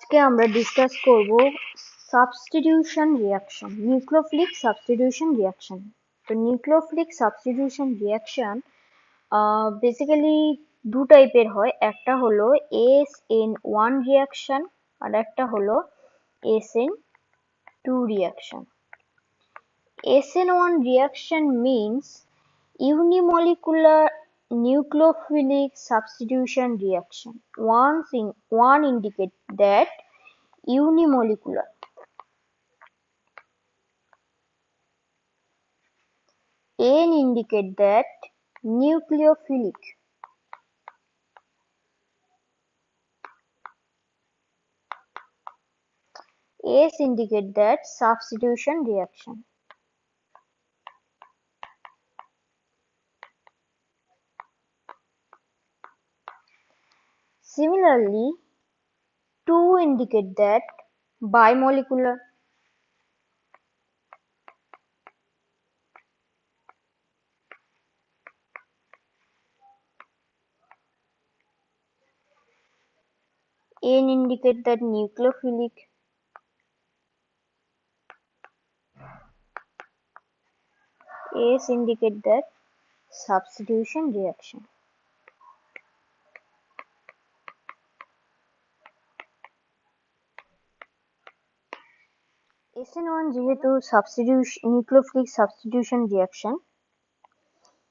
আজকে আমরা ডিসকাস করব substitution reaction, nucleophilic substitution reaction. তো নিউক্লিওফিলিক সাবস্টিটিউশন রিঅ্যাকশন বেসিক্যালি দু টাইপের হয়, একটা হলো SN1 রিঅ্যাকশন আর একটা হলো SN2 reaction. SN1 reaction means unimolecular nucleophilic substitution reaction. One indicate that unimolecular. N indicate that nucleophilic. S indicate that substitution reaction. Similarly, 2 indicate that bimolecular. N indicate that nucleophilic. S indicate that substitution reaction. SN1 যেহেতু nucleophilic substitution reaction,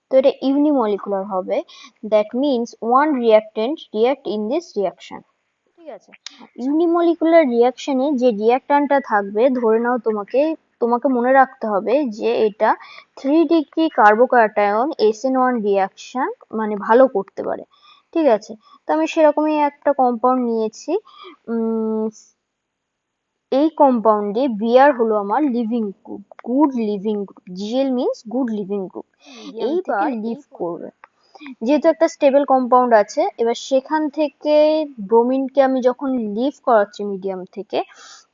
তো এটা unimolecular হবে। That means one reactant react in this reaction. ঠিক আছে, ইউনিমলিকুলার রিঅ্যাকশনে যে রিঅ্যাক্ট্যান্টটা থাকবে, ধরে নাও তোমাকে মনে রাখতে হবে যে এটা 3 ডিগ্রি কার্বোক্যাটায়ন SN1 রিঅ্যাকশন মানে ভালো করতে পারে। ঠিক আছে, তো আমি সেরকমই একটা কম্পাউন্ড নিয়েছি। এই কম্পাউন্ডে Br হলো আমার living group, good living group. Gl means good living group. এইবার লিভ করবে, যেহেতু একটা স্টেবল কম্পাউন্ড আছে, এবার সেখান থেকে ব্রোমিনকে আমি যখন লিভ করাচ্ছি মিডিয়াম থেকে,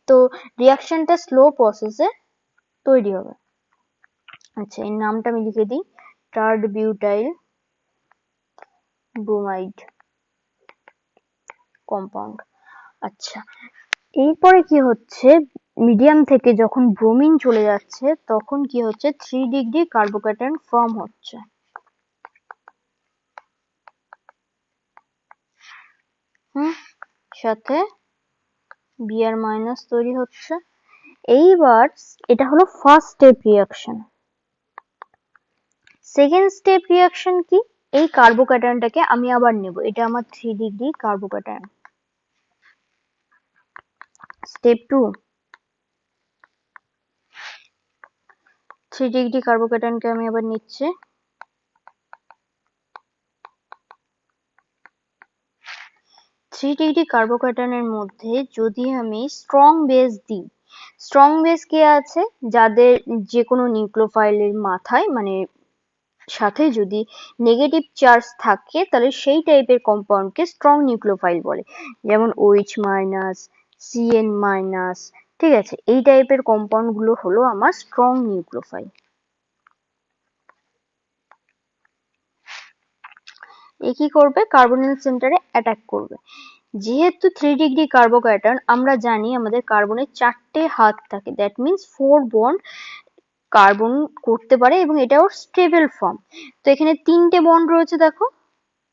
তো রিঅ্যাকশনটা স্লো প্রসেসে তৈরি হবে। আচ্ছা, এর নামটা আমি লিখে দিই, টার্ড বিউটাইল ব্রোমাইড কম্পাউন্ড। আচ্ছা, এরপরে কি হচ্ছে, মিডিয়াম থেকে যখন ব্রোমিন চলে যাচ্ছে তখন কি হচ্ছে, 3 ডিগ্রি কার্বোক্যাটায়ন ফর্ম হচ্ছে। সাথে Br মাইনাস তৈরি হচ্ছে। এইবার এটা হলো first step reaction. Second step reaction কি, এই কার্বোক্যাটায়নটাকে আমি আবার নেব, এটা আমার 3 ডিগ্রি কার্বোক্যাটায়ন। স্টেপ 2, 3 ডিগ্রি কার্বোক্যাটায়নকে আমি আবার নিচ্ছি। থ্রি ডিগ্রি কার্বোক্যাটায়নের মধ্যে যদি আমি স্ট্রং বেস দিই, স্ট্রং বেস কে আছে, যাদের যে কোনো নিউক্লিওফাইলের মাথায় মানে সাথে যদি নেগেটিভ চার্জ থাকে, তাহলে সেই টাইপের কম্পাউন্ডকে স্ট্রং নিউক্লিওফাইল বলে, যেমন OH মাইনাস, CN মাইনাস। ঠিক আছে, এই টাইপের কম্পাউন্ড গুলো হলো আমার স্ট্রং নিউক্লিওফাইল। এ কি করবে, কার্বনিল সেন্টারে অ্যাটাক করবে। যেহেতু 3 ডিগ্রি কার্বোক্যাটায়ন, আমরা জানি আমাদের কার্বনের 4টে হাত থাকে, দ্যাট মিন্স 4 বন্ড কার্বন করতে পারে এবং এটা ওর স্টেবল ফর্ম। তো এখানে 3টে বন্ড রয়েছে, দেখো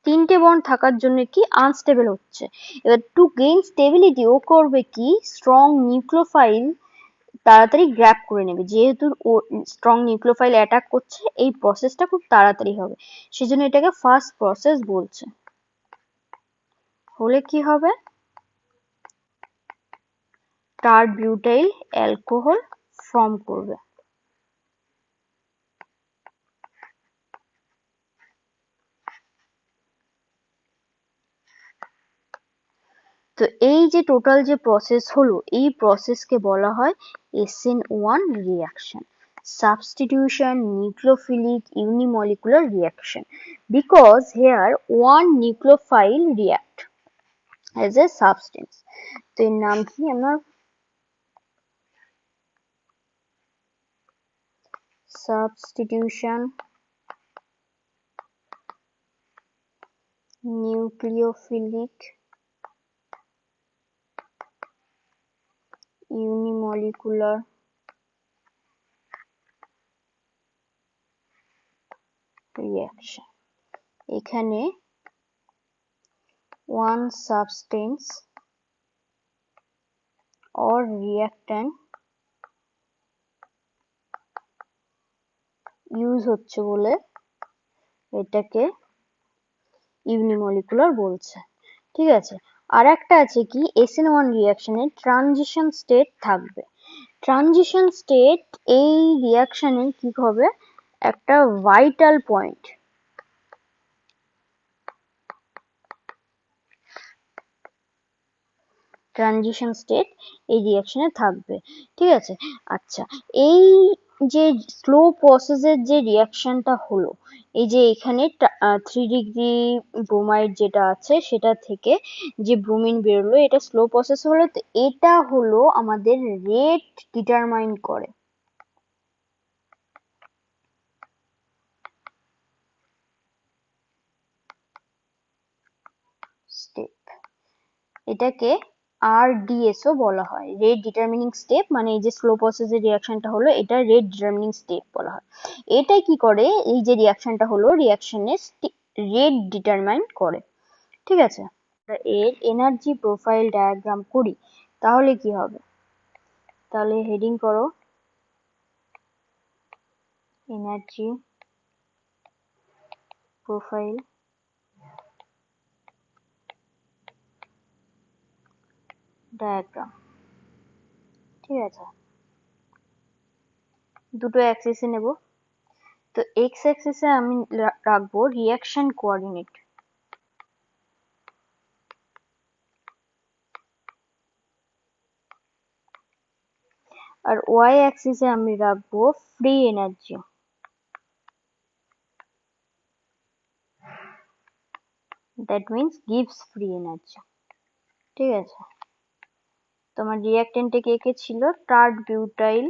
3টে বন্ড থাকার জন্য কি আনস্টেবল হচ্ছে। এবার টু গেইন স্টেবিলিটি ও করবে কি, স্ট্রং নিউক্লিওফাইল তাড়াতাড়ি গ্র্যাব করে নেবে। যেহেতু স্ট্রং নিউক্লিওফাইল অ্যাটাক করছে, এই প্রসেসটা খুব তাড়াতাড়ি হবে, সেজন্য এটাকে ফাস্ট প্রসেস বলছে। হলে কি হবে, টার্ড বিউটাইল অ্যালকোহল ফর্ম করবে। তো এই যে টোটাল যে প্রসেস হলো, এই প্রসেসকে বলা হয় SN1 reaction, substitution nucleophilic unimolecular reaction, because here one nucleophile react as a substance. তো এর নাম কি, আমার substitution nucleophilic ইউনিমলিকুলার রিঅ্যাকশন। এখানে one substance or reactant use হচ্ছে বলে এটাকে ইউনিমলিকুলার বলছে। ঠিক আছে, আর একটা আছে কি SN1 রিঅ্যাকশনে ট্রানজিশন স্টেট থাকবে। ট্রানজিশন স্টেট এই রিঅ্যাকশনে কি হবে, একটা ভাইটাল পয়েন্ট। ট্রানজিশন স্টেট এই রিঅ্যাকশনে থাকবে। ঠিক আছে, আচ্ছা এই যে স্লো প্রসেসের যে রিঅ্যাকশনটা হলো, এই যে এখানে 3 ডিগ্রি ব্রোমাইড যেটা আছে সেটা থেকে যে ব্রোমিন বেরোলো, এটা স্লো প্রসেস হলো। তো এটা হলো আমাদের রেট ডিটারমাইন করে। স্টেপ এটাকে RDS ও বলা হয়, রেট ডিটারমিনিং স্টেপ। মানে এই যে স্লো প্রসেসের রিঅ্যাকশনটা হলো এটা রেট ডিটারমিনিং স্টেপ বলা হয়। এটা কি করে, এই যে রিঅ্যাকশনটা হলো রিঅ্যাকশনের রেট ডিটারমাইন করে। ঠিক আছে, এর এনার্জি প্রোফাইল ডায়াগ্রাম করি তাহলে কি হবে, তাহলে হেডিং করো এনার্জি প্রোফাইল ডায়াগ্রাম। ঠিক আছে, দুটো অ্যাক্সিসে নেব। তো এক্স অ্যাক্সিসে আমি রাখবো রিঅ্যাকশন কোঅর্ডিনেট, আর ওয়াই অ্যাক্সিসে আমি রাখবো free energy. That means gives free energy. ঠিক আছে, তোমার রিঅ্যাকটেন্টে কে কে ছিল, টার্ট বিউটাইল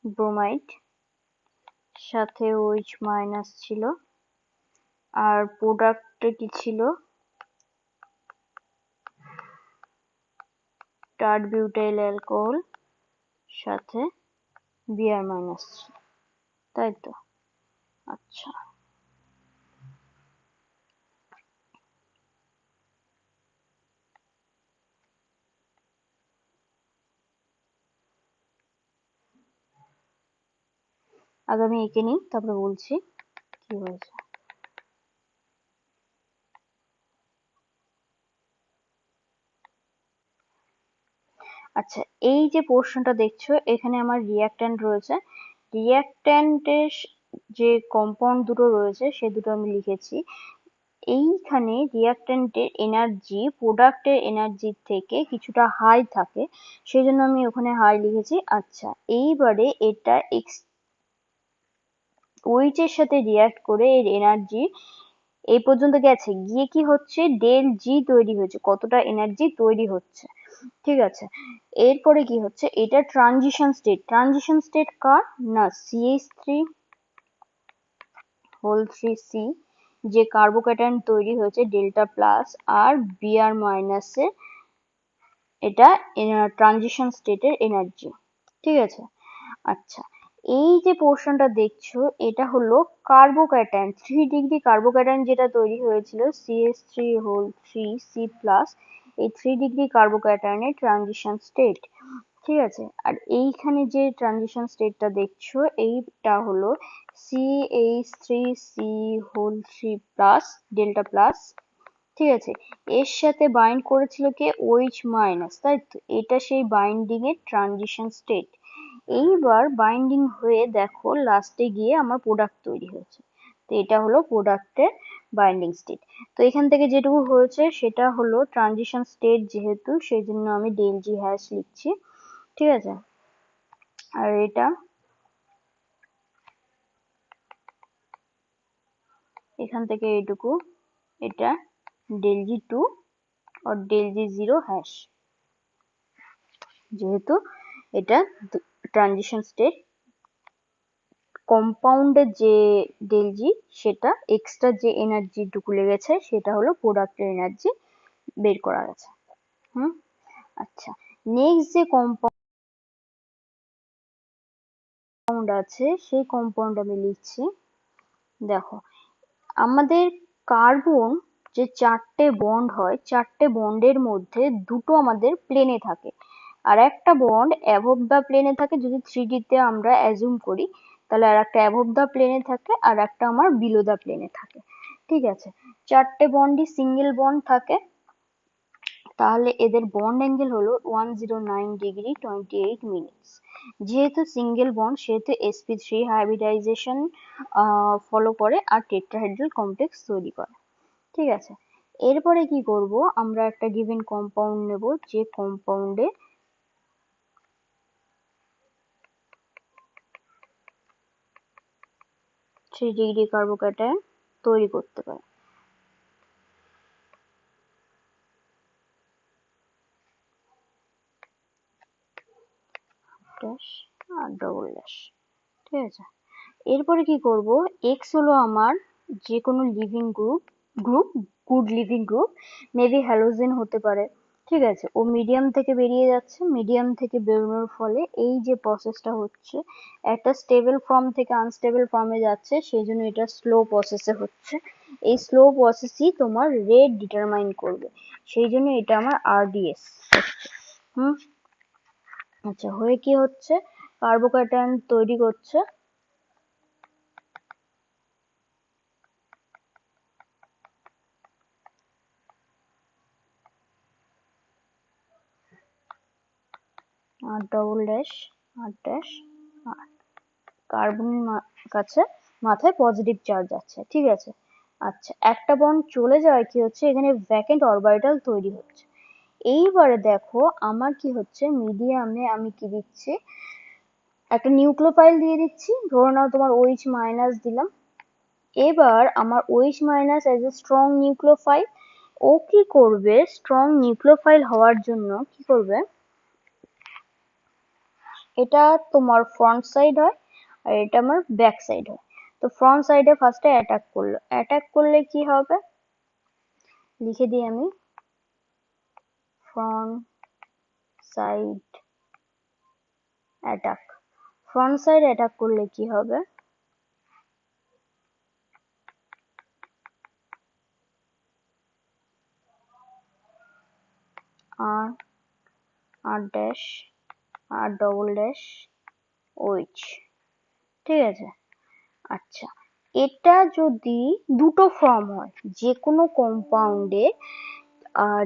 ব্রোমাইড, সাথে OH মাইনাস ছিল, আর প্রোডাক্টে কি ছিল, টার্ট বিউটাইল অ্যালকোহল সাথে বিআর মাইনাস ছিল, তাই তো? আচ্ছা, আগে আমি এঁকে নিই তারপরে বলছি কি হয়েছে। আচ্ছা, এই যে পোর্শনটা দেখছো এখানে আমার রিঅ্যাকট্যান্ট রয়েছে। রিঅ্যাকট্যান্টের যে কম্পাউন্ড দুটো রয়েছে সে দুটো আমি লিখেছি। এইখানে রিঅ্যাকট্যান্টের এনার্জি প্রোডাক্টের এনার্জির থেকে কিছুটা হাই থাকে, সেই জন্য আমি ওখানে হাই লিখেছি। আচ্ছা, এইবারে এটা OH এর সাথে রিঅ্যাক্ট করে এর এনার্জি এই পর্যন্ত গেছে, গিয়ে কি হচ্ছে, ডেল জি তৈরি হয়েছে, কতটা এনার্জি তৈরি হচ্ছে। ঠিক আছে, এরপরে কি হচ্ছে, এটা ট্রানজিশন স্টেট। ট্রানজিশন স্টেট কার না, CH3 যে কার্বোক্যাটায়ন তৈরি হয়েছে ডেল্টা প্লাস আর বিআর মাইনাসে, এটা ট্রানজিশন স্টেটের এনার্জি। ঠিক আছে, আচ্ছা এই যে পোর্শনটা দেখছো এটা হলো কার্বোক্যাটায়ন, 3 ডিগ্রি কার্বোক্যাটায়ন যেটা তৈরি হয়েছিল CH3 এই 3 ডিগ্রি কার্বোক্যাটায়নের ট্রানজিশন স্টেট। ঠিক আছে, আর এইখানে যে ট্রানজিশন স্টেটটা দেখছো এইটা হলো CH3C ডেল্টা প্লাস। ঠিক আছে, এর সাথে বাইন্ড করেছিল কে, OH মাইনাস, তাই তো? এটা সেই বাইন্ডিং এর ট্রানজিশন স্টেট। এইবার বাইন্ডিং হয়ে দেখো লাস্টে গিয়ে আমার প্রোডাক্ট তৈরি হয়েছে। তো এটা হলো প্রোডাক্টের বাইন্ডিং স্টেট। তো এখান থেকে যেটুকু হয়েছে সেটা হলো ট্রানজিশন স্টেট, যেহেতু সেই জন্য আমি ডেল জি হ্যাশ লিখছি। ঠিক আছে, আর এটা এখান থেকে এইটুকু, এটা ডেল জি টু আর ডেল জি জিরো হ্যাশ, যেহেতু এটা ট্রানজিশন স্টেট। কম্পাউন্ডের যে ডেল জি সেটা এক্সট্রা যে এনার্জি টুকু লেগেছে সেটা হলো প্রোডাক্টের এনার্জি বের করা গেছে। হুম। আচ্ছা, নেক্সট যে কম্পাউন্ড আছে সেই কম্পাউন্ড আমি লিখছি। দেখো, আমাদের কার্বন যে চারটে বন্ড হয়, চারটে বন্ডের মধ্যে দুটো আমাদের প্লেনে থাকে, আর একটা বন্ড অ্যাবভ দা প্লেনে থাকে। যদি 3D তে আমরা অ্যাজুম করি, তাহলে আর একটা অ্যাবভ দা প্লেনে থাকে আর একটা আমার বিলো দা প্লেনে থাকে। ঠিক আছে, চারটে বন্ডই সিঙ্গেল বন্ড থাকে, তাহলে এদের বন্ড অ্যাঙ্গেল হলো 109°28'। যেহেতু সিঙ্গেল বন্ড সেহেতু sp3 হাইব্রিডাইজেশন ফলো করে আর টেট্রাহেড্রাল কমপ্লেক্স তৈরি করে। ঠিক আছে, এরপরে কি করব, আমরা একটা গিভেন কম্পাউন্ড নেব, যে কম্পাউন্ডে 3 ডিগ্রি কার্বোক্যাটায়ন তৈরি করতে পারে। ড্যাশ আর ডবল ড্যাশ। ঠিক আছে, এরপরে কি করব, এক্স হলো আমার যে কোনো living group good living group, maybe halogen হতে পারে। ঠিক আছে, ও মিডিয়াম থেকে বেরিয়ে যাচ্ছে, মিডিয়াম থেকে বেরোনোর ফলে এই যে প্রসেসটা হচ্ছে, একটা স্টেবল ফর্ম থেকে আনস্টেবল ফর্মে যাচ্ছে, সেই জন্য এটা স্লো প্রসেসে হচ্ছে। এই স্লো প্রসেসই তোমার রেট ডিটারমাইন করবে, সেই জন্য এটা আমার আরডিএস হচ্ছে। হুম। আচ্ছা, হয়ে কি হচ্ছে, কার্বোক্যাটায়ন তৈরি করছে, আর ডবল ড্যাশ আর ড্যাশ আর কার্বনের কাছে মাথায় পজিটিভ চার্জ আছে। ঠিক আছে, আচ্ছা, একটা বন্ড চলে যাওয়ায় কি হচ্ছে, এখানে ভ্যাকেন্ট অরবিটাল তৈরি হচ্ছে। এইবারে দেখো আমার কি হচ্ছে, মিডিয়ামে আমি কি দিচ্ছি, একটা নিউক্লিওফাইল দিয়ে দিচ্ছি, ধরে নাও তোমার OH মাইনাস দিলাম। এবার আমার OH minus as a strong nucleophile, ও কি করবে, স্ট্রং নিউক্লিওফাইল হওয়ার জন্য কি করবে, এটা তোমার ফ্রন্ট সাইড হয় আর এটা আমার ব্যাক সাইড হয়। তো ফ্রন্ট সাইডে ফার্স্টে অ্যাটাক করলো, অ্যাটাক করলে কি হবে, লিখে দিই আমি, front side attack. Front side attack করলে কি হবে, আর আর ড্যাশ আর ডবল ড্যাশ OH। ঠিক আছে, আচ্ছা, এটা যদি দুটো ফর্ম হয় যে কোনো কম্পাউন্ডে, আর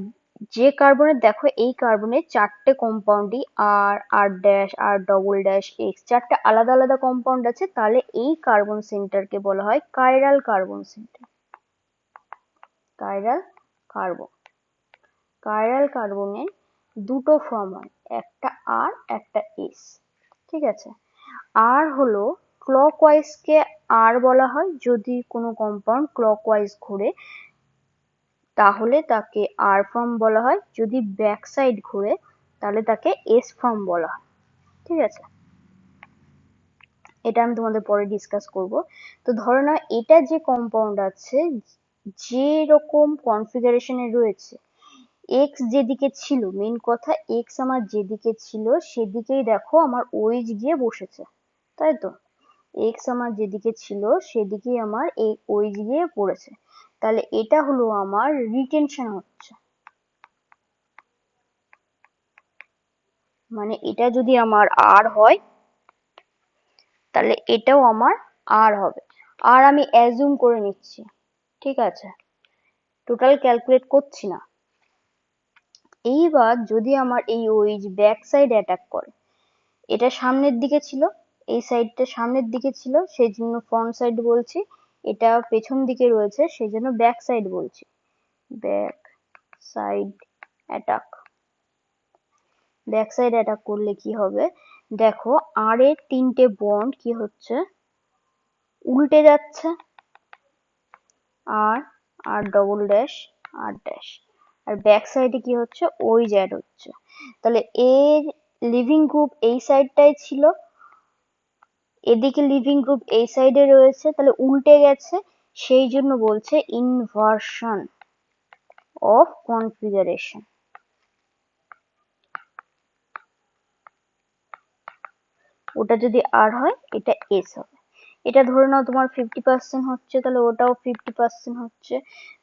যে কার্বনের, দেখো এই কার্বনের চারটে কম্পাউন্ডই আর আর ড্যাশ আর ডবল ড্যাশ এক্স, চারটে আলাদা আলাদা কম্পাউন্ড আছে, তাহলে এই কার্বন সেন্টারকে বলা হয় chiral carbon centre. Chiral carbon, chiral কার্বনের দুটো ফর্ম হয়, একটা আর একটা এস। ঠিক আছে, আর হলো ক্লকওয়াইজ কে আর বলা হয়, যদি কোনো কম্পাউন্ড ক্লকওয়াইজ ঘোরে তাহলে তাকে আর ফর্ম বলা হয়, যদি ব্যাক সাইড ঘুরে তাহলে তাকে এস ফর্ম বলা হয়। ঠিক আছে, এটা আমি তোমাদের পরে ডিসকাস করব। তো ধরো না, এটা যে কম্পাউন্ড আছে, যে রকম কনফিগারেশনে রয়েছে, এক্স যেদিকে ছিল, মেইন কথা এক্স আমার যেদিকে ছিল সেদিকেই দেখো আমার ওইচ গিয়ে বসেছে, তাই তো, এক্স আমার যেদিকে ছিল সেদিকেই আমার এই ওইচ গিয়ে পড়েছে, তাহলে এটা হলো আমার রিটেনশন হচ্ছে, মানে এটা যদি আমার আর হয় তাহলে এটাও আমার আর হবে, আর আমি অ্যাজুম করে নিচ্ছি। ঠিক আছে, টোটাল ক্যালকুলেট করছি না। এইবার যদি আমার এই ওইচ ব্যাক সাইড অ্যাটাক করে, এটা সামনের দিকে ছিল, এই সাইডটা সামনের দিকে ছিল সেই জন্য ফ্রন্ট সাইড বলছি, এটা পেছন দিকে রয়েছে সেই জন্য ব্যাক সাইড বলছি, back side attack. Back side attack করলে কি হবে, দেখো আর এর তিনটে বন্ড কি হচ্ছে, উল্টে যাচ্ছে, আর আর ডবল ড্যাশ আর ড্যাশ, আর ব্যাক সাইডে কি হচ্ছে, ওই অ্যাড হচ্ছে। তাহলে এর লিভিং গ্রুপ এই সাইডটাই ছিল, এদিকে লিভিং গ্রুপ এই সাইডে রয়েছে, তাহলে উল্টে গেছে, সেই জন্য বলছে ইনভার্সন অফ কনফিগারেশন। ওটা যদি আর হয় এটা এস হবে। এটা ধরে নাও তোমার 50% হচ্ছে, তাহলে ওটাও 50% হচ্ছে।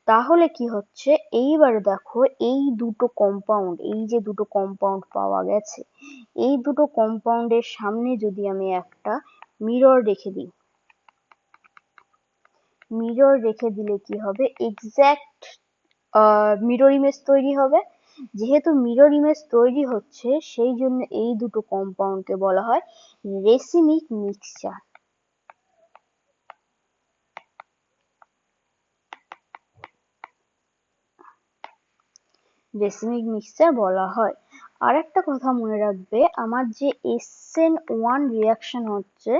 তাহলে কি হচ্ছে, এইবারে দেখো এই দুটো কম্পাউন্ড, এই যে দুটো কম্পাউন্ড পাওয়া গেছে, এই দুটো কম্পাউন্ডের সামনে যদি আমি একটা মিরর রেখে দিই, মিরর রেখে দিলে কি হবে, এক্স্যাক্ট মিরর ইমেজ তৈরি হবে। যেহেতু মিরর ইমেজ তৈরি হচ্ছে, সেই জন্য এই দুটো কম্পাউন্ডকে বলা হয় রেসিমিক মিক্সচার। রেসিমিক মিক্সচার বলা হয়। আর একটা কথা মনে রাখবে, আমার যে SN1 রিয়াকশন হচ্ছে,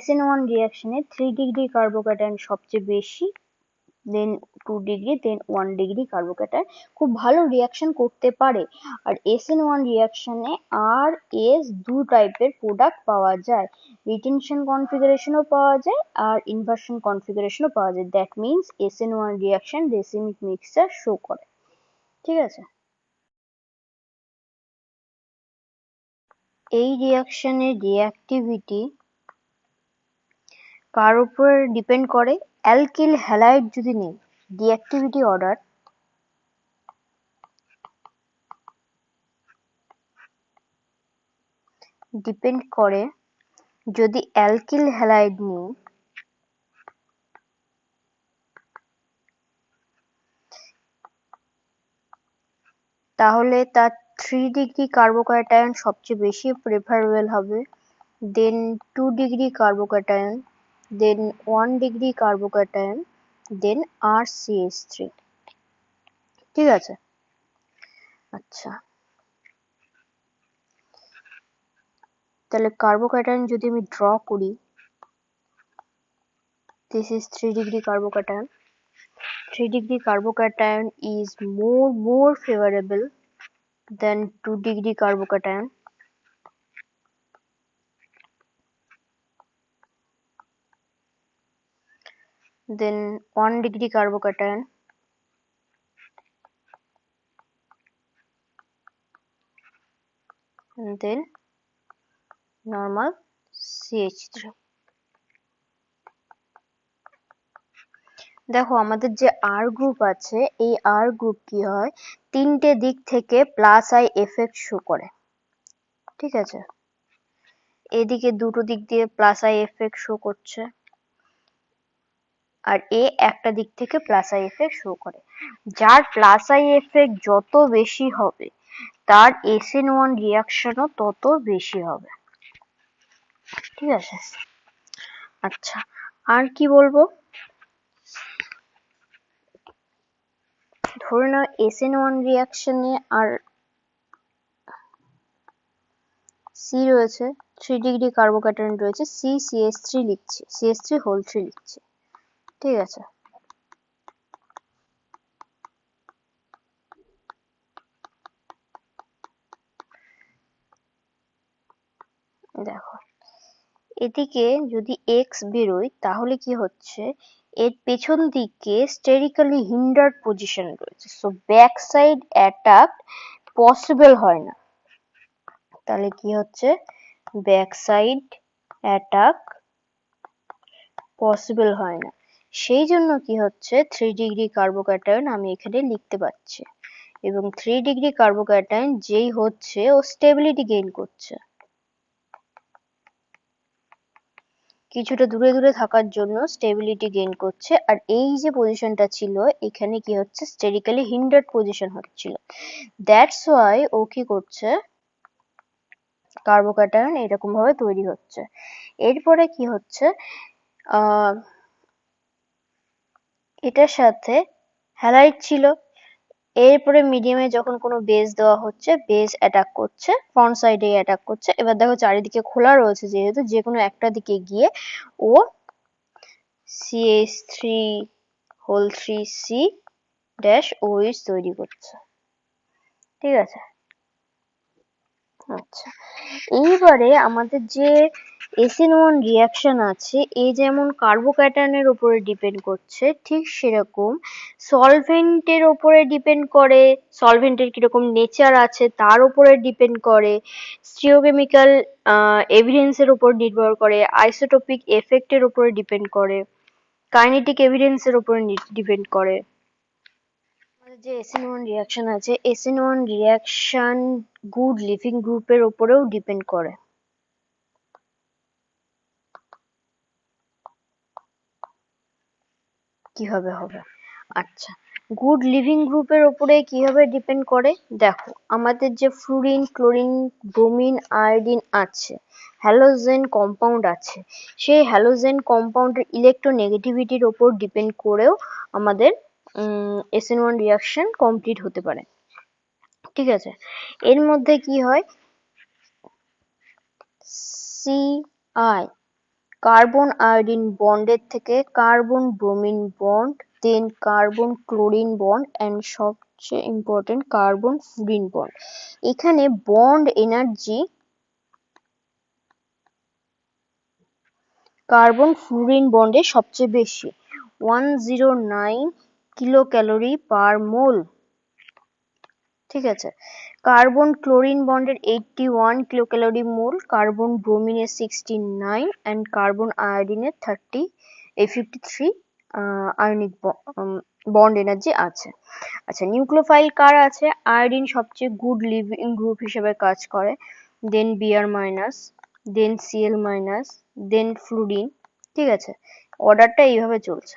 SN1 রিয়াকশনে 3 ডিগ্রি কার্বোক্যাটায়ন সবচেয়ে বেশি, দেন 2 ডিগ্রি, দেন 1 ডিগ্রি কার্বোক্যাটায়ন খুব ভালো রিয়াকশন করতে পারে। আর SN1 রিয়াকশনে আর এস দু টাইপের প্রোডাক্ট পাওয়া যায়, রিটেনশন কনফিগারেশনও পাওয়া যায় আর ইনভার্সন কনফিগারেশনও পাওয়া যায়। That means SN1 reaction racemic mixture show করে। ঠিক আছে, এই রিয়াকশনের রিঅ্যাক্টিভিটি কার উপর ডিপেন্ড করে, অ্যালকিল হ্যালাইড যদি নেই, রিঅ্যাক্টিভিটি অর্ডার ডিপেন্ড করে, যদি অ্যালকিল হ্যালাইড নিই তাহলে তার 3 ডিগ্রি কার্বোক্যাটায়ন সবচেয়ে বেশি প্রেফারেবল হবে, দেন 2 ডিগ্রি কার্বোক্যাটায়ন, দেন 1 ডিগ্রি কার্বোক্যাটায়ন, দেন RCH3। ঠিক আছে, আচ্ছা তাহলে কার্বোক্যাটায়ন যদি আমি ড্র করি, this is 3 degree carbocation. 3 degree carbocation is more favorable than 2 degree carbocation. Then 1 degree carbocation, and then normal CH3. দেখো আমাদের যে আর গ্রুপ আছে, এই আর গ্রুপ কি হয়, তিনটে দিক থেকে প্লাস আই এফেক্ট শো করে। ঠিক আছে, এদিকে দুটো দিক দিয়ে প্লাস আই এফেক্ট শো করছে, আর এ একটা দিক থেকে প্লাস আই এফেক্ট শো করে। যার প্লাস আই এফেক্ট যত বেশি হবে, তার SN1 রিয়াকশনও তত বেশি হবে। ঠিক আছে, আচ্ছা আর কি বলবো, ধরে নাও SN1 রিয়াকশনে আর সি রয়েছে, 3 ডিগ্রি কার্বোক্যাটায়ন রয়েছে, CH3 লিখছি, CH3 হোল 3 লিখছি। ঠিক আছে, দেখো এদিকে যদি এক্স বেরোয় তাহলে কি হচ্ছে, এর পেছন দিকে স্টেরিক্যালি হিন্ডার্ড পজিশন রয়েছে, so back side attack possible হয় না। তাহলে কি হচ্ছে, ব্যাক সাইড অ্যাটাক পসিবল হয় না, সেই জন্য কি হচ্ছে 3 ডিগ্রি কার্বোক্যাটায়ন আমি এখানে লিখতে পারছি, এবং 3 ডিগ্রি কার্বোক্যাটায়ন যেই হচ্ছে ও স্টেবিলিটি গেইন করছে, কিছুটা দূরে দূরে থাকার জন্য স্টেবিলিটি গেইন করছে। আর এই যে পজিশনটা ছিল, এখানে কি হচ্ছে, স্টেরিক্যালি হিন্ডার্ড পজিশন হচ্ছিল, দ্যাটস ওয়াই ও কি করছে, কার্বোক্যাটায়ন এরকম ভাবে তৈরি হচ্ছে। এরপরে কি হচ্ছে, এটার সাথে হ্যালাইড ছিল, এরপরে মিডিয়ামে যখন কোনো বেস দেওয়া হচ্ছে, বেস অ্যাটাক করছে, ফ্রন্ট সাইডে অ্যাটাক করছে। এবার দেখো চারিদিকে খোলা রয়েছে, যেহেতু যে কোনো একটা দিকে গিয়ে ও CH3 whole 3 C dash OH তৈরি করছে। ঠিক আছে, আচ্ছা এইবারে আমাদের যে SN1 রিয়াকশন আছে, এ যেমন কার্বোক্যাটায়নের উপরে ডিপেন্ড করছে, ঠিক সেরকম সলভেন্টের উপরে ডিপেন্ড করে, সলভেন্টের কিরকম নেচার আছে তার উপরে ডিপেন্ড করে, স্টিওকেমিক্যাল এভিডেন্সের উপর নির্ভর করে, আইসোটোপিক এফেক্টের উপরে ডিপেন্ড করে, কাইনেটিক এভিডেন্সের উপর ডিপেন্ড করে। যে SN1 রিয়াকশন আছে, SN1 রিয়াকশন গুড লিভিং গ্রুপের উপরেও ডিপেন্ড করে। কিভাবে হবে? আচ্ছা, গুড লিভিং গ্রুপের উপরে কিভাবে ডিপেন্ড করে? দেখো, আমাদের যে ফ্লুরিন, ক্লোরিন, ব্রোমিন, আয়োডিন আছে, হ্যালোজেন কম্পাউন্ড আছে, সেই হ্যালোজেন কম্পাউন্ডের ইলেকট্রোনেগেটিভিটির উপর ডিপেন্ড করেও আমাদের SN1 রিয়াকশন কমপ্লিট হতে পারে। ঠিক আছে, এর মধ্যে কি হয়, CI কার্বন আয়োডিন বন্ডের থেকে carbon bromine bond, then carbon chlorine bond and সবচেয়ে ইম্পর্টেন্ট কার্বন ফ্লুরিন বন্ড। এখানে বন্ড এনার্জি কার্বন ফ্লুরিন বন্ডের সবচেয়ে বেশি, 109 কিলো ক্যালোরি পার মোল। ঠিক আছে, কার্বন ক্লোরিন বন্ডের 81 কিলো ক্যালোরি মোল, কার্বন ব্রোমিনের 69 অ্যান্ড কার্বন আয়োডিনের 53 আয়নিক বন্ড এনার্জি আছে। আচ্ছা, নিউক্লিওফাইল কার আছে? আয়োডিন সবচেয়ে গুড লিভিং গ্রুপ হিসেবে কাজ করে, দেন Br মাইনাস, দেন Cl মাইনাস, দেন ফ্লুরিন। ঠিক আছে, অর্ডারটা এইভাবে চলছে,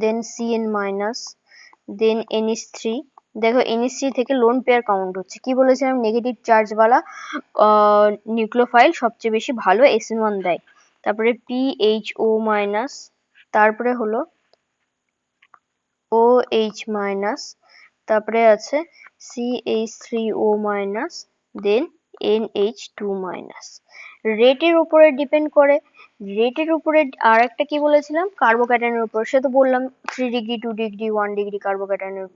দেন Cn মাইনাস, দেন NH3। দেখো, NH3 থেকে লোন পেয়ার কাউন্ট হচ্ছে, কি বলেছিলাম, নেগেটিভ চার্জ ওয়ালা নিউক্লিওফাইল সবচেয়ে বেশি ভালো SN1 দেয়। তারপরে PHO মাইনাস, তারপরে হলো OH মাইনাস, তারপরে আছে CH3O মাইনাস, দেন NH2 মাইনাস। রেটের উপরে ডিপেন্ড করে, রেটের উপরে আর একটা কি বলেছিলাম, কার্বোক্যাটায়নের উপর, সে তো বললাম 3 ডিগ্রি, 2 ডিগ্রি, 1 ডিগ্রি কার্বোক্যাটায়নের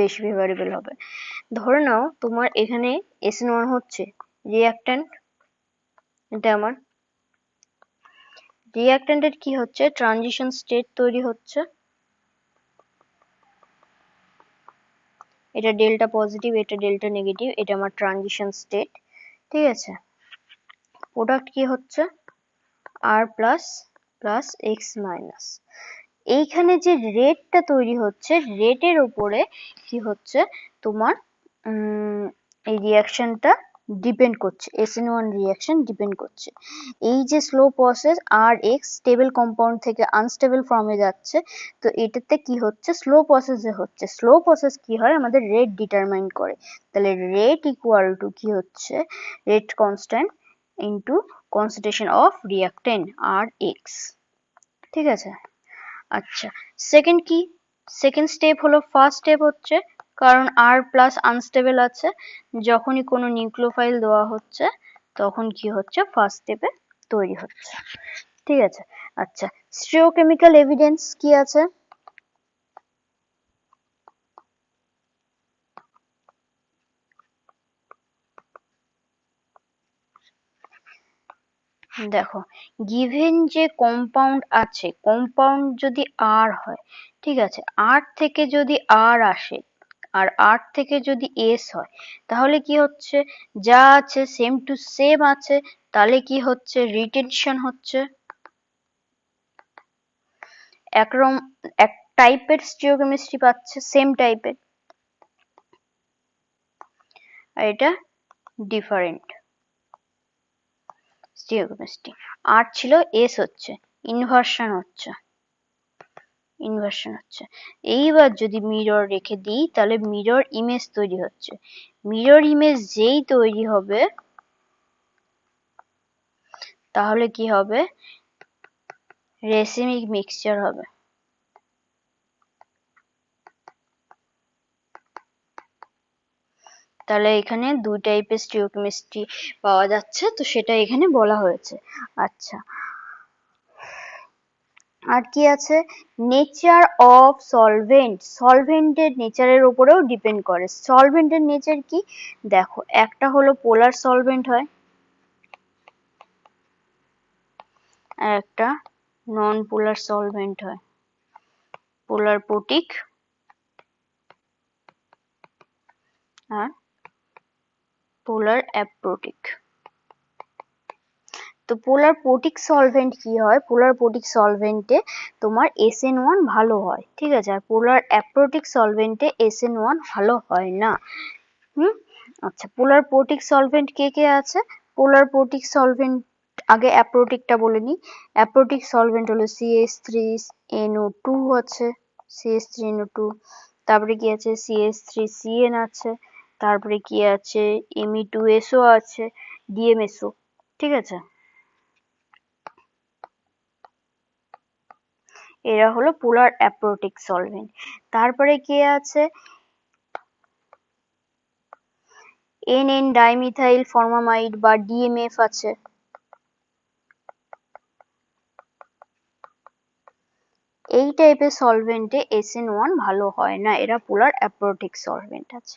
বেশি ফেভারেবল হবে। ধরে নাও তোমার এখানে SN1 হচ্ছে রিঅ্যাকট্যান্ট, এটা আমার রিঅ্যাকট্যান্টের কি হচ্ছে, ট্রানজিশন স্টেট তৈরি হচ্ছে, এটা ডেল্টা পজিটিভ, এটা ডেল্টা নেগেটিভ, এটা আমার ট্রানজিশন স্টেট। ঠিক আছে, প্রোডাক্ট কি হচ্ছে, আর প্লাস প্লাস এক্স মাইনাস। এইখানে যে রেটটা তৈরি হচ্ছে, রেটের উপরে কি হচ্ছে তোমার এই রিয়াকশনটা ডিপেন্ড করছে, SN1 রিয়াকশন ডিপেন্ড করছে। এই যে স্লো প্রসেস আর এক্স স্টেবল কম্পাউন্ড থেকে আনস্টেবল ফর্মে যাচ্ছে, তো এটাতে কি হচ্ছে, স্লো প্রসেসে হচ্ছে। স্লো প্রসেস কি হয়, আমাদের রেট ডিটারমাইন করে, তাহলে রেট ইকুয়াল টু কি হচ্ছে, rate constant into concentration of reactant R X. ঠিক আছে, আচ্ছা, সেকেন্ড কি, সেকেন্ড স্টেপ হলো, ফার্স্ট স্টেপ হচ্ছে, কারণ আর প্লাস আনস্টেবল আছে, যখনই কোনো নিউক্লিওফাইল দেওয়া হচ্ছে তখন কি হচ্ছে, ফার্স্ট স্টেপে তৈরি হচ্ছে। ঠিক আছে, আচ্ছা, স্টিওকেমিক্যাল এভিডেন্স কি আছে, দেখো, গিভেন যে কম্পাউন্ড আছে, কম্পাউন্ড যদি আর হয়, ঠিক আছে, আর থেকে যদি আর আসে আর আর থেকে যদি এস হয়, তাহলে কি হচ্ছে, যা আছে সেম টু সেম আছে, তাহলে কি হচ্ছে, রিটেনশন হচ্ছে, একরকম এক টাইপের স্টিওকেমিস্ট্রি পাচ্ছে, সেম টাইপের, আর এটা ডিফারেন্ট স্টিওকেমিস্ট্রি। আর ছিল এস হচ্ছে, ইনভার্সন হচ্ছে, ইনভার্সন হচ্ছে। এইবার যদি মিরর রেখে দিই, তাহলে মিরর ইমেজ তৈরি হচ্ছে, মিরর ইমেজ যেই তৈরি হবে, তাহলে কি হবে, রেসিমিক মিক্সচার হবে। তাহলে এখানে দুই টাইপের স্টিওকেমিস্ট্রি পাওয়া যাচ্ছে, তো সেটা এখানে বলা হয়েছে। আচ্ছা, আর কি আছে, নেচার অফ সলভেন্ট, সলভেন্টের নেচারের উপরেও ডিপেন্ড করে। সলভেন্টের নেচার কি, দেখো, একটা হলো পোলার সলভেন্ট হয়, আর একটা নন পোলার সলভেন্ট হয়, পোলার প্রোটিক আর পোলার অ্যাপ্রোটিক। তো পোলার প্রোটিক সলভেন্ট কি হয়, পোলার প্রোটিক সলভেন্টে তোমার SN1 ভালো হয়, ঠিক আছে, আর পোলার অ্যাপ্রোটিক সলভেন্টে SN1 ভালো হয় না। আচ্ছা, পোলার প্রোটিক সলভেন্ট কে কে আছে? পোলার প্রোটিক সলভেন্ট, আগে অ্যাপ্রোটিকটা বলে নিই। অ্যাপ্রোটিক সলভেন্ট হলো CH3NO2 আছে, CH3NO2, তারপরে কি আছে CH3CN আছে, তারপরে কি আছে Me2SO আছে, DMSO, ঠিক আছে। এরা হলো পোলার অ্যাপ্রোটিক সলভেন্ট। তারপরে কে আছে? NN ডাইমিথাইল ফর্মামাইড বা DMF আছে। এই টাইপের সলভেন্টে SN1 ভালো হয় না, এরা পোলার অ্যাপ্রোটিক সলভেন্ট আছে।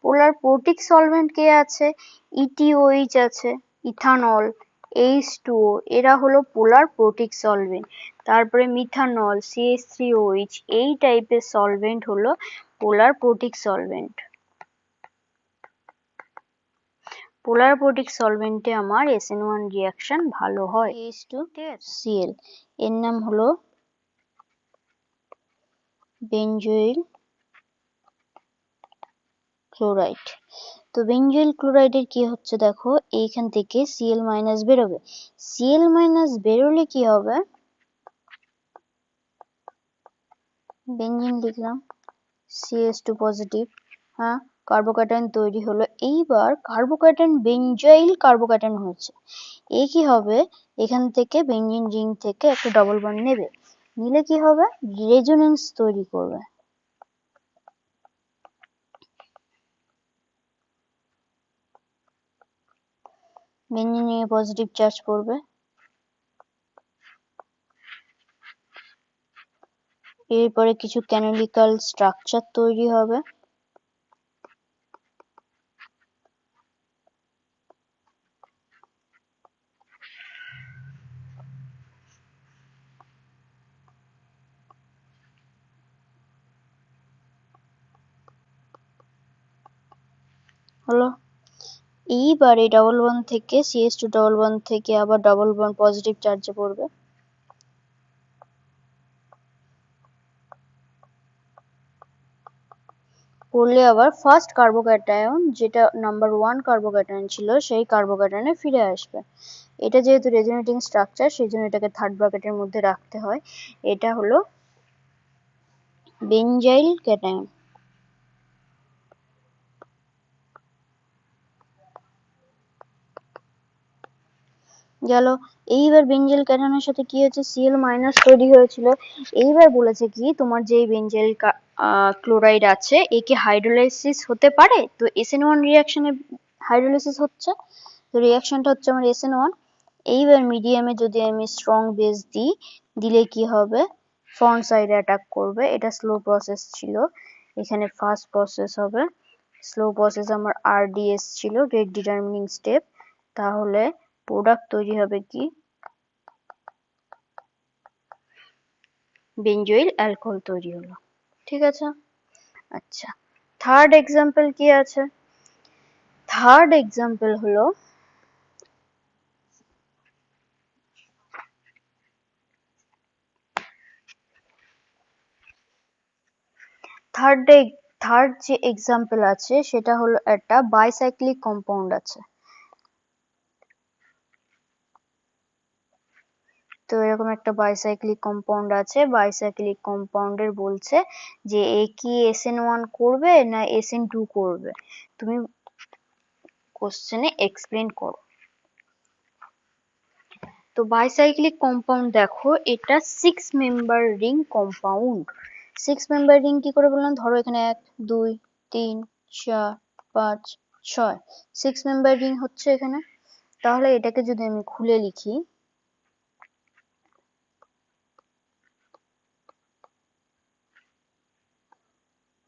পোলার প্রোটিক সলভেন্ট কে আছে? ETOH আছে, ইথানল, H2O, এরা হলো পোলার প্রোটিক সলভেন্ট। তারপরে মিথানল, CH3OH, এই টাইপের সলভেন্ট হলো পোলার প্রোটিক সলভেন্ট। পোলার প্রোটিক সলভেন্টে আমার SN1 রিঅ্যাকশন ভালো হয়। H2Cl, এর নাম হলো বেঞ্জয়েল ক্লোরাইড। তো বেঞ্জয়েল ক্লোরাইডের কি হচ্ছে দেখো, এইখান থেকে Cl মাইনাস বেরোবে, Cl মাইনাস বেরোলে কি হবে, বেঞ্জিন লিখলাম, CH2 পজিটিভ, হ্যাঁ, কার্বোক্যাটায়ন তৈরি হলো। এইবার কার্বোক্যাটায়ন বেঞ্জয়েল কার্বোক্যাটায়ন হচ্ছে, এ কি হবে, এখান থেকে বেঞ্জিন রিং থেকে একটা ডবল বন্ড নেবে, নিলে কি হবে, রেজোনেন্স তৈরি করবে, বেঞ্জিন রিং এ পজিটিভ চার্জ পড়বে, এরপরে কিছু ক্যানোনিক্যাল স্ট্রাকচার তৈরি হবে, হলো। এইবার এই ডবল বন্ড থেকে CH2 ডবল বন্ড থেকে আবার ডবল বন্ড পজিটিভ চার্জে পড়বে, পড়লে আবার ফার্স্ট কার্বোক্যাটায়ন, যেটা নাম্বার 1 কার্বোক্যাটায়ন ছিল, সেই কার্বোক্যাটায়নে ফিরে আসবে। এটা যেহেতু রেজোনেটিং স্ট্রাকচার, সেই জন্য এটাকে থার্ড ব্র্যাকেটের মধ্যে রাখতে হয়। এটা হলো বেঞ্জাইল ক্যাটায়ন। গেল। এইবার বেঞ্জাইল ক্যাটায়নের সাথে কি হয়েছে, Cl মাইনাস তৈরি হয়েছিল। এইবার বলেছে কি, তোমার যে বেঞ্জাইল ক্লোরাইড আছে, একে হাইড্রোলাইসিস হতে পারে, তো SN1 রিঅ্যাকশনে হাইড্রোলাইসিস হচ্ছে, তো রিঅ্যাকশনটা হচ্ছে আমার SN1। এইবার মিডিয়ামে যদি আমি স্ট্রং বেস দিই, দিলে কি হবে, ফ্রন্ট সাইডে অ্যাটাক করবে, এটা স্লো প্রসেস ছিল, এখানে ফাস্ট প্রসেস হবে। স্লো প্রসেস আমার RDS ছিল, রেট ডিটারমিনিং স্টেপ, তাহলে প্রোডাক্ট তৈরি হবে কি, বেঞ্জয়েল অ্যালকোহল তৈরি হলো, ঠিক আছে। আচ্ছা, থার্ড এক্সাম্পল কি আছে, থার্ড এক্সাম্পল হলো থার্ড যে এক্সাম্পল আছে সেটা হলো একটা বাইসাইক্লিক কম্পাউন্ড আছে। তো এরকম একটা বাইসাইক্লিক কম্পাউন্ড আছে, বাইসাইক্লিক কম্পাউন্ডের বলছে যে এ কি SN1 করবে না SN2 করবে, তুমি কোশ্চেনে এক্সপ্লেন করো। তো বাইসাইক্লিক কম্পাউন্ড দেখো, এটা 6 member ring compound. 6 member ring কি করে বললাম, ধরো এখানে 1 2 3 4 5 6, 6 মেম্বার রিং হচ্ছে এখানে। তাহলে এটাকে যদি আমি খুলে লিখি,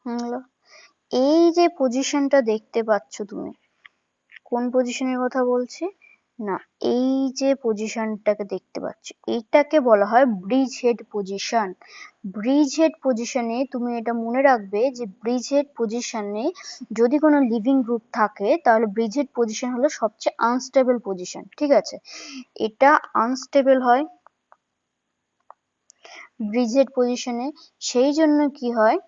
হলো, এই যে পজিশনটা দেখতে পাচ্ছ তুমি, কোন পজিশনের কথা বলছি, না, এই যে পজিশনটাকে দেখতে পাচ্ছ এইটাকে বলা হয় bridge head position. Bridge head পজিশনে তুমি এটা মনে রাখবে যে ব্রিজ হেড পজিশনে যদি কোনো লিভিং গ্রুপ থাকে তাহলে ব্রিজ হেড পজিশন হলো সবচেয়ে আনস্টেবল পজিশন, ঠিক আছে? এটা আনস্টেবল হয় ব্রিজ হেড পজিশনে, সেই জন্য কি হয়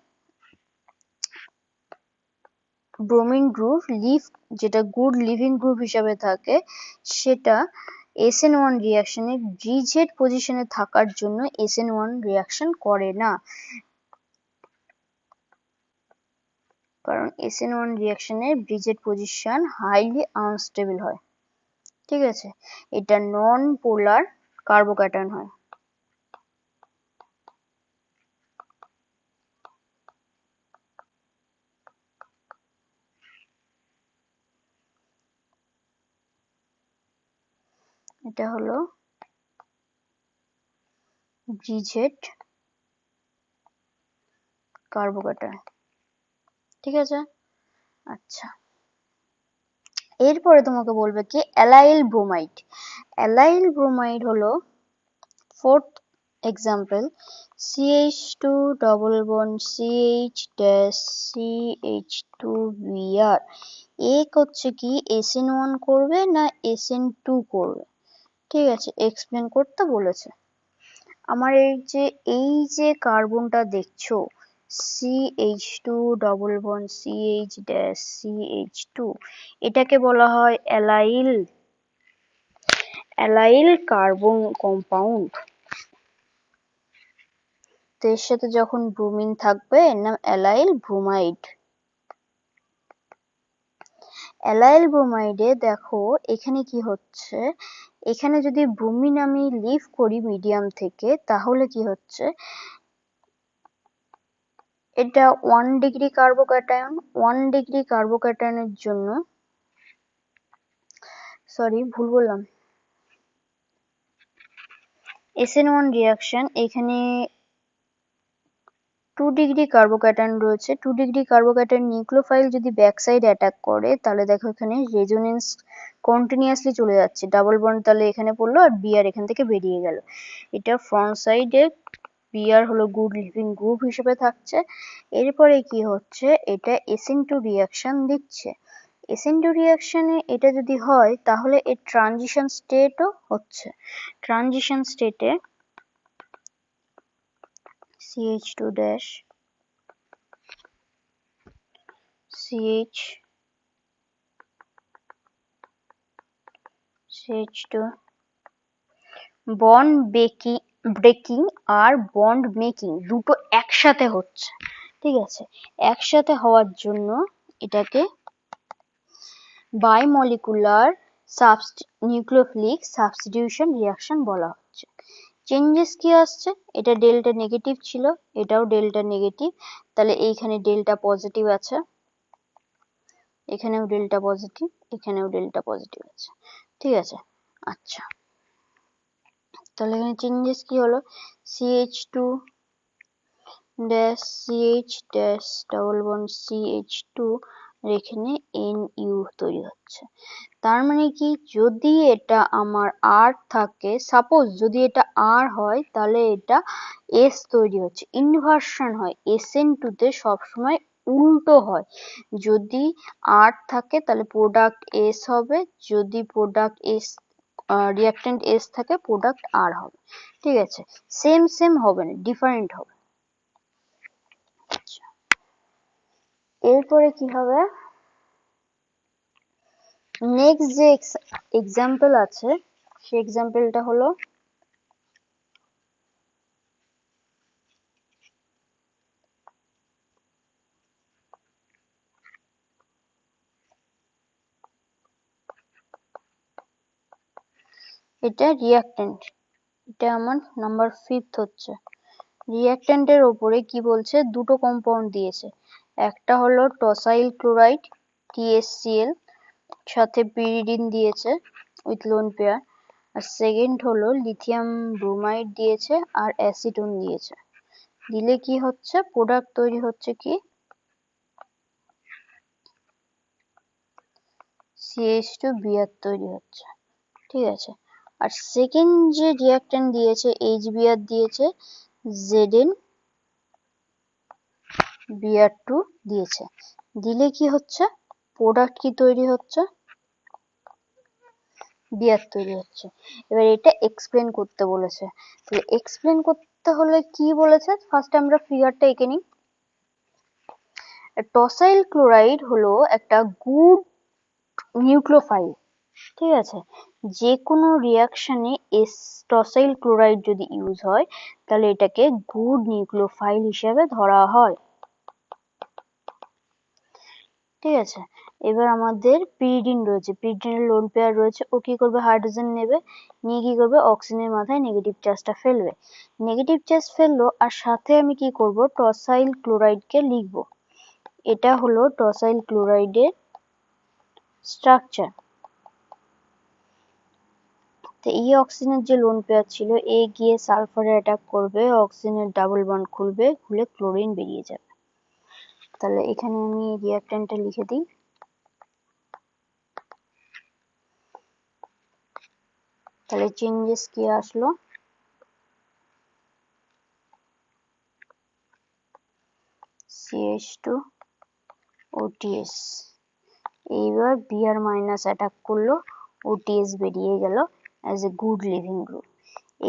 ব্রোমিন গ্রুপ যেটা গুড লিভিং গ্রুপ হিসাবে থাকে সেটা SN1 রিঅ্যাকশনে ব্রিজ হেড পজিশনে থাকার জন্য SN1 রিঅ্যাকশন করে না, কারণ SN1 রিঅ্যাকশনে bridge head position highly unstable হয়, ঠিক আছে? এটা নন পোলার কার্বোক্যাটায়ন হয়। এটা হলো ব্রিজ হেড কার্বোক্যাটায়ন, ঠিক আছে? আচ্ছা, এরপরে তোমাকে বলবে কি অ্যালাইল ব্রোমাইড। অ্যালাইল ব্রোমাইড হলো fourth example CH2 double bond CH dash CH2Br এক হচ্ছে কি SN1 করবে না SN2 করবে, ঠিক আছে? এক্সপ্লেন করতে বলেছে। আমার এই যে কার্বনটা দেখছো CH2 double bond CH dash CH2 এটাকে বলা হয় অ্যালাইল কার্বন কম্পাউন্ড। তো এর সাথে যখন ব্রোমিন থাকবে এর নাম অ্যালাইল ব্রোমাইড। অ্যালাইল ব্রোমাইডে দেখো এখানে কি হচ্ছে, এখানে যদি ব্রোমিন আমি লিভ করি মিডিয়াম থেকে তাহলে কি হচ্ছে, এটা 1 ডিগ্রি কার্বোক্যাটায়ন, 1 ডিগ্রি কার্বোক্যাটায়নের জন্য সরি ভুল বললাম SN1 রিঅ্যাকশন এখানে 2 ডিগ্রি কার্বোক্যাটায়ন রয়েছে। 2 ডিগ্রি কার্বোক্যাটায়ন নিউক্লিওফাইল যদি ব্যাক সাইড অ্যাটাক করে তাহলে দেখো এখানে রেজোনেন্স কন্টিনিউয়াসলি চলে যাচ্ছে, ডাবল বন্ড তাহলে এখানে পড়লো আর বিআর এখান থেকে বেরিয়ে গেল। এটা ফ্রন্ট সাইডে বিআর হলো গুড লিভিং গ্রুপ হিসেবে থাকছে। এরপরে কি হচ্ছে, এটা SN2 রিঅ্যাকশন দিচ্ছে। SN2 রিঅ্যাকশনে এটা যদি হয় তাহলে এর ট্রানজিশন স্টেটও হচ্ছে। ট্রানজিশন স্টেটে CH2 dash CH2 bond breaking আর বন্ড মেকিং দুটো একসাথে হচ্ছে, ঠিক আছে? একসাথে হওয়ার জন্য এটাকে বাইমলিকুলার নিউক্লিওফিলিক সাবস্টিটিউশন রিঅ্যাকশন বলা হচ্ছে। চেঞ্জেস কি আসছে, এটা ডেল্টা নেগেটিভ ছিল, এটাও ডেল্টা নেগেটিভ, তাহলে এইখানে ডেল্টা পজিটিভ আছে, এখানেও ডেল্টা পজিটিভ, এখানেও ডেল্টা পজিটিভ আছে, ঠিক আছে? আচ্ছা, তাহলে এখানে চেঞ্জেস কি হলো, CH2 dash CH dash double bond CH2 আর এখানে NU তৈরি হচ্ছে। তার মানে কি, যদি এটা আমার R থাকে, সাপোজ যদি এটা R হয় তাহলে এটা S তৈরি হচ্ছে, ইনভার্সন হয়, SN2 তে সবসময় উল্টো হয়। যদি R থাকে তাহলে প্রোডাক্ট S হবে, যদি প্রোডাক্ট S রিঅ্যাকট্যান্ট S থাকে প্রোডাক্ট R হবে, ঠিক আছে? সেম হবে না, ডিফারেন্ট হবে। আচ্ছা, এরপরে কি হবে, নেক্সট যে এক্সাম্পল আছে সেই এক্সাম্পলটা হলো এটা রিঅ্যাকট্যান্ট, এটা আমার নাম্বার 5th হচ্ছে। রিঅ্যাকট্যান্টের ওপরে কি বলছে, দুটো কম্পাউন্ড দিয়েছে, একটা হলো টসাইল ক্লোরাইড THCl, সাথে পিরিডিন দিয়েছে উইথ লোন পেয়ার, আর সেকেন্ড হলো লিথিয়াম ব্রোমাইড দিয়েছে আর অ্যাসিটোন দিয়েছে। দিলে কি হচ্ছে, প্রোডাক্ট তৈরি হচ্ছে কি CH2Br তৈরি হচ্ছে। ঠিক আছে। আর সেকেন্ড যে রিঅ্যাকট্যান্ট দিয়েছে HBr দিয়েছে ZnBr2 দিয়েছে। দিলে কি হচ্ছে, প্রোডাক্ট কি তৈরি হচ্ছে, বিয়ার তৈরি হচ্ছে। এবার এটা এক্সপ্লেন করতে বলেছে। তাহলে এক্সপ্লেন করতে হলে কি বলেছে, ফার্স্ট আমরা ফিগারটা এঁকে নিই। টসাইল ক্লোরাইড হলো একটা গুড নিউক্লিওফাইল। ঠিক আছে, যে কোনো রিয়াকশনে টসাইল ক্লোরাইড যদি ইউজ হয় তাহলে এটাকে গুড নিউক্লিওফাইল হিসেবে ধরা হয়। ঠিক আছে, এবার আমাদের পিরিডিন রয়েছে, পিরিডিনের লোন পেয়ার রয়েছে, ও কি করবে, হাইড্রোজেন নেবে, নিয়ে কি করবে, অক্সিজেনের মাথায় নেগেটিভ চার্জটা ফেলবে। নেগেটিভ চার্জ ফেললো, আর সাথে আমি কি করব, টসাইল ক্লোরাইডকে লিখব। এটা হলো টসাইল ক্লোরাইডের স্ট্রাকচার। তো এই অক্সিজেনের যে লোন পেয়ার ছিল, এ গিয়ে সালফারে অ্যাটাক করবে, অক্সিজেনের ডাবল বন্ড খুলবে, খুলে ক্লোরিন বেরিয়ে যাবে। তাহলে এখানে আমি রিঅ্যাকট্যান্টটা লিখে দিই। তাহলে চেঞ্জেস কি আসলো, CH2OTS। এইবার Br মাইনাস অ্যাটাক করলো, OTS বেরিয়ে গেল as a good living group.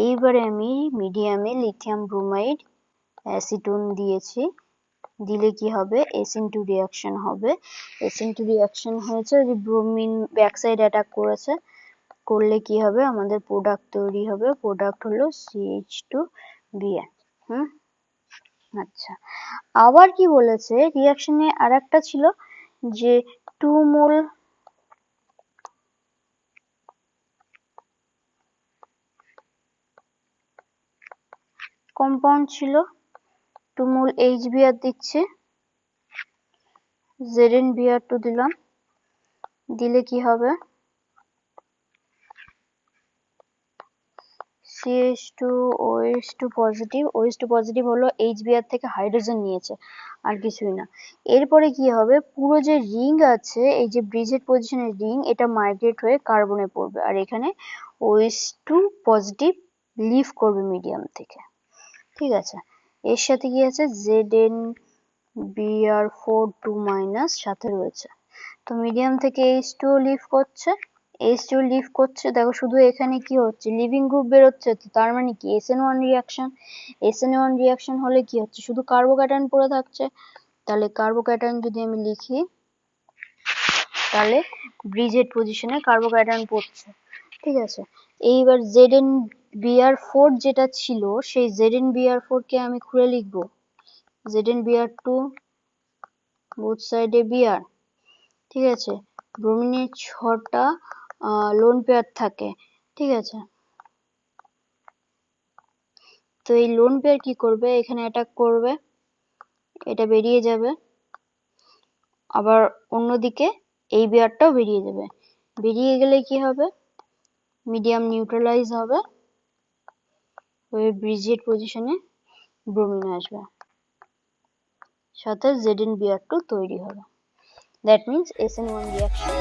এইবারে আমি মিডিয়ামে লিথিয়াম ব্রোমাইড অ্যাসিটোন দিয়েছি, দিলে কি হবে, SN2 রিঅ্যাকশন হবে। SN2 রিঅ্যাকশন হয়েছে, যে ব্রোমিন ব্যাক সাইড অ্যাটাক করেছে, করলে কি হবে, আমাদের প্রোডাক্ট তৈরি হবে, প্রোডাক্ট হলো CH2Br। আচ্ছা, আবার কি বলেছে, রিঅ্যাকশনে আর একটা ছিল যে 2 মোল কম্পাউন্ড ছিল, 2 মোল HBr দিচ্ছে, ZnBr2 দিলাম, দিলে কি হবে, CH2OH2 পজিটিভ, OH2 পজিটিভ হলো HBr থেকে হাইড্রোজেন নিয়েছে, আর কিছুই না। এরপরে কি হবে, পুরো যে রিং আছে, এই যে ব্রিজেড পজিশনের রিং, এটা মাইগ্রেট হয়ে কার্বনে পড়বে, আর এখানে OH2 পজিটিভ লিভ করবে মিডিয়াম থেকে। ঠিক আছে, এর সাথে কি আছে, ZnBr4 2- সাথে রয়েছে। তো মিডিয়াম থেকে H2 লিভ করছে, H2 লিভ করছে, দেখো শুধু এখানে কি হচ্ছে, লিভিং গ্রুপ বেরোচ্ছে, তো তার মানে কি, SN1 রিঅ্যাকশন। SN1 রিঅ্যাকশন হলে কি হচ্ছে, শুধু কার্বোক্যাটায়ন পড়ে থাকছে। তাহলে কার্বোক্যাটায়ন যদি আমি লিখি, তাহলে ব্রিজেড পজিশনে কার্বোক্যাটায়ন পড়ছে। ঠিক আছে, এইবার ZnBr4 যেটা ছিল, সেই ZnBr4 কে আমি খুলে লিখবো, ZnBr2 বোথ সাইডে Br। ঠিক আছে, ব্রোমিনের 6টা লোন পেয়ার থাকে। ঠিক আছে, তো এই লোন পেয়ার কি করবে, এখানে অ্যাটাক করবে, এটা বেরিয়ে যাবে, আবার অন্যদিকে এই বিয়ারটাও বেরিয়ে যাবে। বেরিয়ে গেলে কি হবে, মিডিয়াম নিউট্রালাইজ হবে, ওই ব্রিজেড পজিশনে ব্রোমিন আসবে, সাথে ZnBr2 তৈরি হবে। That means SN1 reaction